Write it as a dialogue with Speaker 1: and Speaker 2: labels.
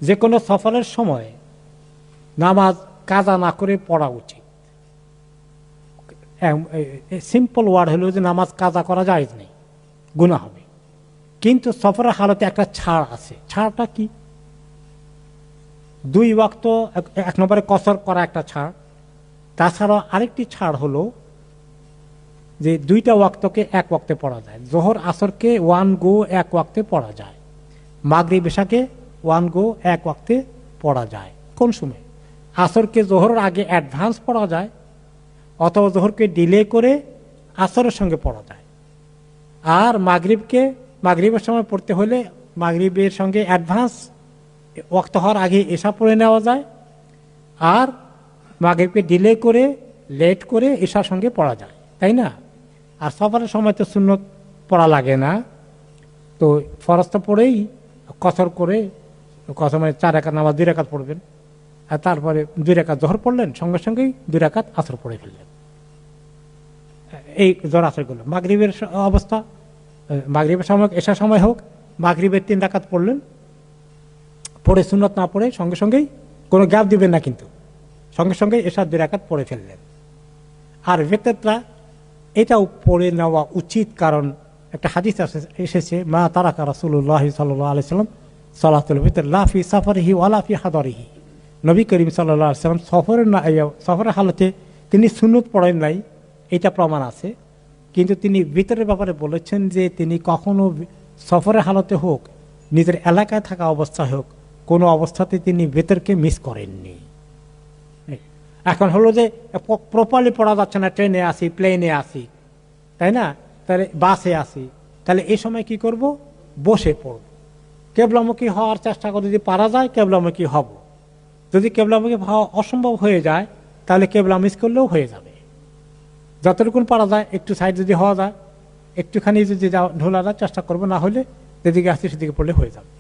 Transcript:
Speaker 1: যে কোনো সফরের সময় নামাজ কাজা না করে পড়া উচিত। সিম্পল ওয়ার্ড হলো যে নামাজ কাজা করা জায়েজ নেই, গুনাহ হবে। কিন্তু সফরের হালতে একটা ছাড় আছে। ছাড়টা কি? 2 ওয়াক্ত, এক নম্বরে কসর করা একটা ছাড়। তাছাড়া আরেকটি ছাড় হলো যে 2টা ওয়াক্তকে 1 ওয়াক্তে পড়া যায়। জোহর আসরকে 1 গো 1 ওয়াক্তে পড়া যায়। মাগরিব এশাকে 1 গো 1 ওয়াক্তে পড়া যায়। কোন সময়? আসরকে জোহরের আগে অ্যাডভান্স পড়া যায়, অথবা জোহরকে ডিলে করে আসরের সঙ্গে পড়া যায়। আর মাগরিবের সময় পড়তে হলে মাগরিবের সঙ্গে অ্যাডভান্স ওয়াক্ত হওয়ার আগে এশা পড়ে নেওয়া যায়, আর মাগরিবকে ডিলে করে লেট করে এশার সঙ্গে পড়া যায়, তাই না? আর সফরের সময় তো সুন্নত পড়া লাগে না, তো ফরজটা পড়েই কসর করে, কসর মানে 4 রাকাত নামাজ 2 রাকাত পড়বেন, আর তারপরে 2 রাকাত জোহর পড়লেন, সঙ্গে সঙ্গেই 2 রাকাত আসর পড়ে ফেললেন। এই জোহর আসরগুলো। মাগরিবের অবস্থা, মাগরিবের সময় এশার সময় হোক, মাগরিবের 3 রাকাত পড়লেন, পড়ে সুন্নত না পড়ে সঙ্গে সঙ্গেই, কোনো গ্যাপ দিবেন না, কিন্তু সঙ্গে সঙ্গে এশার 2 রাকাত পড়ে ফেললেন। আর ভেতরটা এটাও পড়ে নেওয়া উচিত, কারণ একটা হাদিস এসেছে, মা তারাকা রাসূলুল্লাহ সাল্লাল্লাহু আলাইহি সাল্লাম সালাতুল ভিতর লা ফি সাফারিহি ওয়ালা ফি হাদারিহি। নবী করিম সাল্লাল্লাহু আলাইহি সাল্লাম সফরের হালতে তিনি সুন্নত পড়েন নাই, এটা প্রমাণ আছে। কিন্তু তিনি ভিতরের ব্যাপারে বলেছেন যে তিনি কখনো সফরের হালতে হোক, নিজের এলাকায় থাকা অবস্থা হোক, কোনো অবস্থাতে তিনি ভেতরকে মিস করেননি। এখন হলো যে প্রপারলি পড়া যাচ্ছে না, ট্রেনে আসি, প্লেনে আসি, তাই না, তাহলে বাসে আসি, তাহলে এই সময় কি করব? বসে পড়ব। কেবলামুখী হওয়ার চেষ্টা করে, যদি পারা যায় কেবলামুখী হব। যদি কেবলামুখী হওয়া অসম্ভব হয়ে যায়, তাহলে কেবলা মিস করলেও হয়ে যাবে। যতটুকু পারা যায় একটু সাইড যদি হওয়া যায়, একটুখানি যদি ঢোলা যায় চেষ্টা করবো, না হলে যেদিকে আসছি সেদিকে পড়লে হয়ে যাবে।